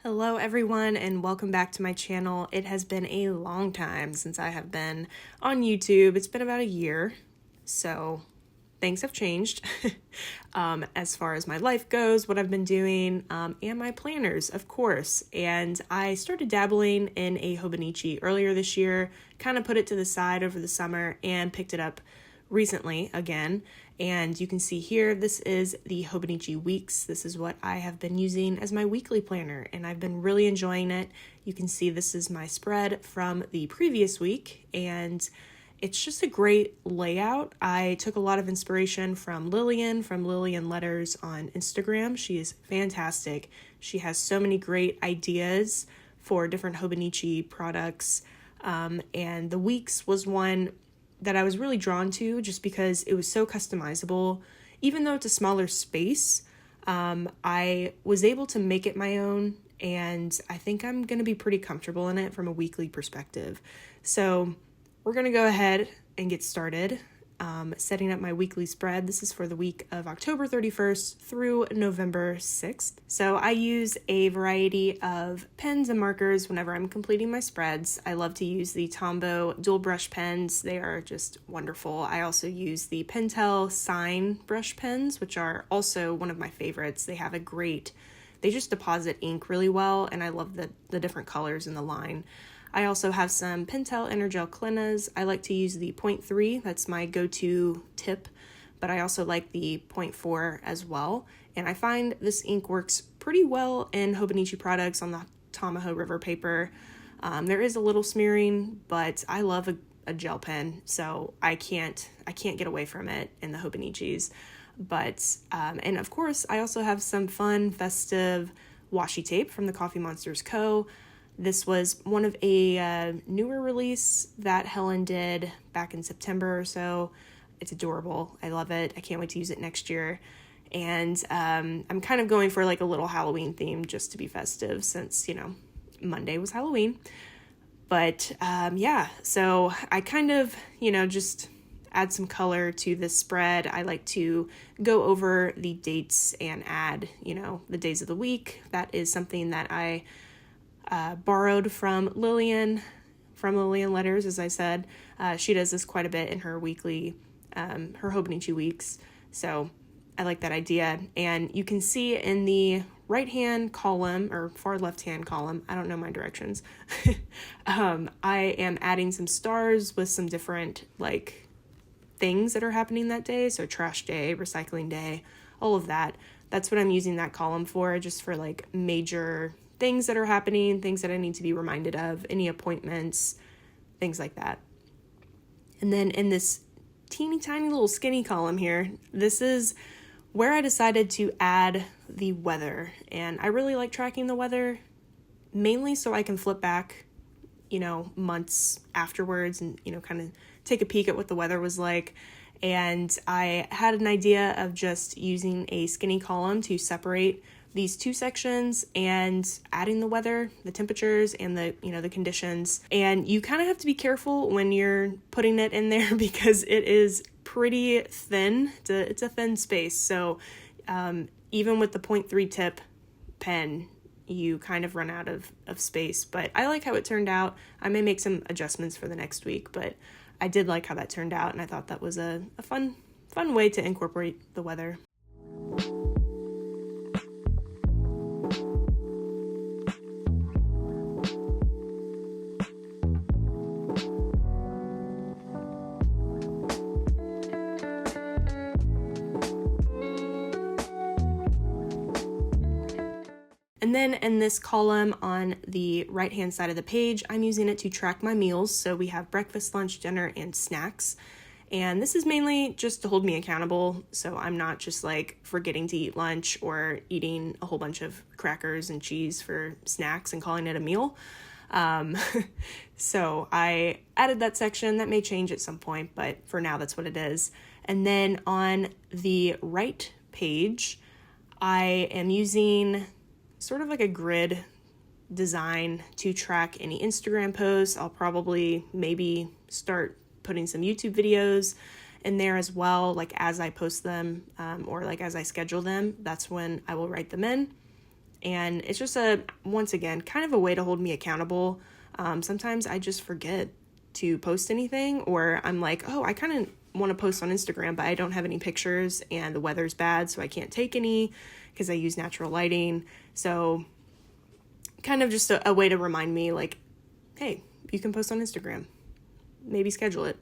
Hello everyone and welcome back to my channel. It has been a long time since I have been on YouTube. It's been about a year, so things have changed as far as my life goes, what I've been doing, and my planners, of course. And I started dabbling in a hobonichi earlier this year, kind of put it to the side over the summer and picked it up recently again. And you can see here, this is the Hobonichi Weeks. This is what I have been using as my weekly planner, and I've been really enjoying it. You can see this is my spread from the previous week, and it's just a great layout. I took a lot of inspiration from Lillian Letters on Instagram. She is fantastic. She has so many great ideas for different Hobonichi products, and the Weeks was one that I was really drawn to just because it was so customizable. Even though it's a smaller space, I was able to make it my own, and I think I'm going to be pretty comfortable in it from a weekly perspective. So we're going to go ahead and get started setting up my weekly spread. This is for the week of October 31st through November 6th. So I use a variety of pens and markers whenever I'm completing my spreads. I love to use the Tombow dual brush pens. They are just wonderful. I also use the Pentel Sign brush pens, which are also one of my favorites. They just deposit ink really well, and I love the different colors in the line. I also have some Pentel Energel Clenas. I like to use the 0.3, that's my go-to tip, but I also like the 0.4 as well. And I find this ink works pretty well in Hobonichi products on the Tamaho River paper. There is a little smearing, but I love a gel pen, so I can't get away from it in the Hobonichis. But, and of course, I also have some fun, festive washi tape from the Coffee Monsters Co. This was one of a newer release that Helen did back in September or so. It's adorable. I love it. I can't wait to use it next year. And I'm kind of going for like a little Halloween theme just to be festive since, Monday was Halloween. But yeah, so I kind of, just add some color to this spread. I like to go over the dates and add, the days of the week. That is something that I borrowed from Lillian Letters, as I said. She does this quite a bit in her weekly, her Hobonichi Weeks. So I like that idea. And you can see in the right-hand column or far left-hand column, I don't know my directions. I am adding some stars with some different things that are happening that day. So trash day, recycling day, all of that. That's what I'm using that column for, just for major things that are happening, things that I need to be reminded of, any appointments, things like that. And then in this teeny tiny little skinny column here, this is where I decided to add the weather. And I really like tracking the weather, mainly so I can flip back, months afterwards and, kind of take a peek at what the weather was like. And I had an idea of just using a skinny column to separate these two sections and adding the weather, the temperatures, and the conditions. And you kind of have to be careful when you're putting it in there because it is pretty thin. It's a thin space. So even with the 0.3 tip pen, you kind of run out of space. But I like how it turned out. I may make some adjustments for the next week, but I did like how that turned out, and I thought that was a fun way to incorporate the weather. And then in this column on the right-hand side of the page, I'm using it to track my meals. So we have breakfast, lunch, dinner, and snacks. And this is mainly just to hold me accountable. So I'm not just forgetting to eat lunch or eating a whole bunch of crackers and cheese for snacks and calling it a meal. So I added that section. That may change at some point, but for now, that's what it is. And then on the right page, I am using sort of like a grid design to track any Instagram posts. I'll probably maybe start putting some YouTube videos in there as well, as I post them or as I schedule them. That's when I will write them in. And it's just once again, kind of a way to hold me accountable. Sometimes I just forget to post anything, or I'm like, oh, I kind of want to post on Instagram, but I don't have any pictures and the weather's bad, so I can't take any because I use natural lighting. So kind of just a way to remind me, like, hey, you can post on Instagram. Maybe schedule it.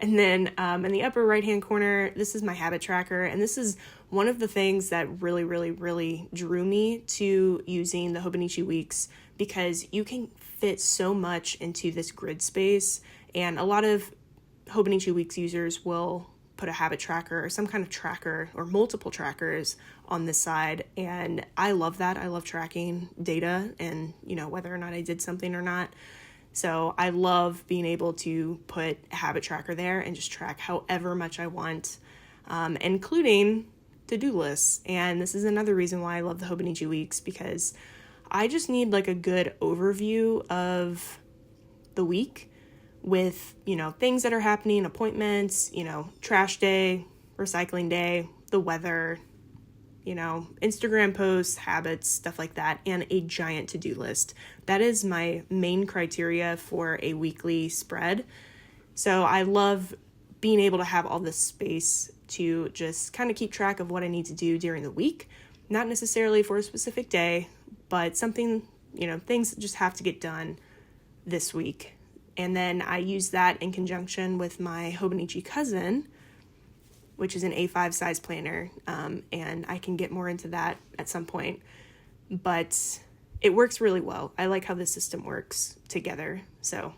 And then in the upper right-hand corner, this is my habit tracker. And this is one of the things that really, really, really drew me to using the Hobonichi weeks, because you can fit so much into this grid space. And a lot of Hobonichi weeks users will put a habit tracker or some kind of tracker or multiple trackers on this side. And I love that. I love tracking data and, whether or not I did something or not. So I love being able to put a habit tracker there and just track however much I want, including to-do lists. And this is another reason why I love the Hobonichi weeks, because I just need like a good overview of the week with, things that are happening, appointments, trash day, recycling day, the weather, Instagram posts, habits, stuff like that, and a giant to-do list. That is my main criteria for a weekly spread. So I love being able to have all this space to just kind of keep track of what I need to do during the week, not necessarily for a specific day, but something, things that just have to get done this week. And then I use that in conjunction with my Hobonichi cousin, which is an A5 size planner, and I can get more into that at some point, but it works really well. I like how the system works together, so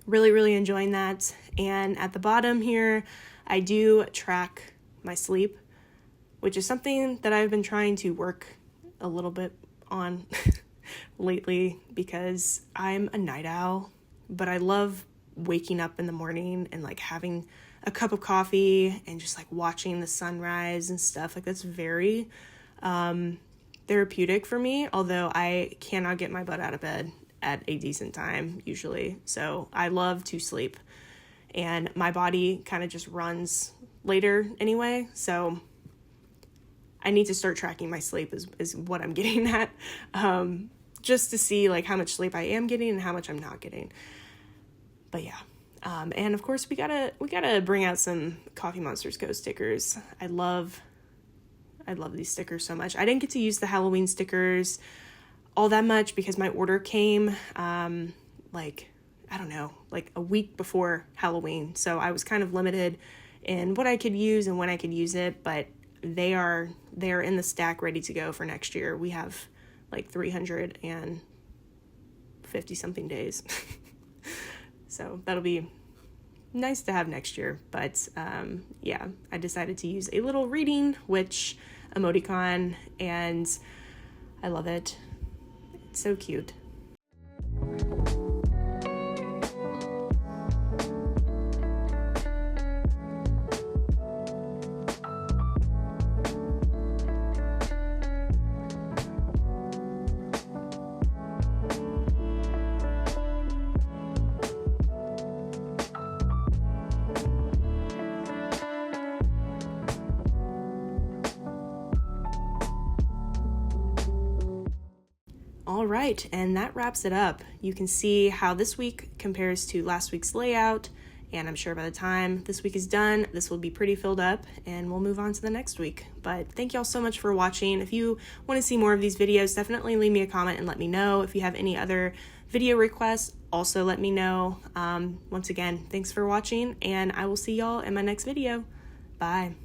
really, really enjoying that. And at the bottom here, I do track my sleep, which is something that I've been trying to work a little bit on lately, because I'm a night owl, but I love waking up in the morning and like having a cup of coffee and just like watching the sunrise and stuff. Like that's very therapeutic for me, although I cannot get my butt out of bed at a decent time usually. So I love to sleep, and my body kind of just runs later anyway. So I need to start tracking my sleep is what I'm getting at, just to see like how much sleep I am getting and how much I'm not getting. But yeah. And of course we gotta bring out some Coffee Monsters Go stickers. I love these stickers so much. I didn't get to use the Halloween stickers all that much because my order came, like a week before Halloween. So I was kind of limited in what I could use and when I could use it, but they are in the stack ready to go for next year. We have like 350 something days. So that'll be nice to have next year. But yeah, I decided to use a little reading witch emoticon, and I love it. It's so cute. All right, and that wraps it up. You can see how this week compares to last week's layout, and I'm sure by the time this week is done, this will be pretty filled up, and we'll move on to the next week. But thank y'all so much for watching. If you want to see more of these videos, definitely leave me a comment and let me know. If you have any other video requests, also let me know. Once again, thanks for watching, and I will see y'all in my next video. Bye.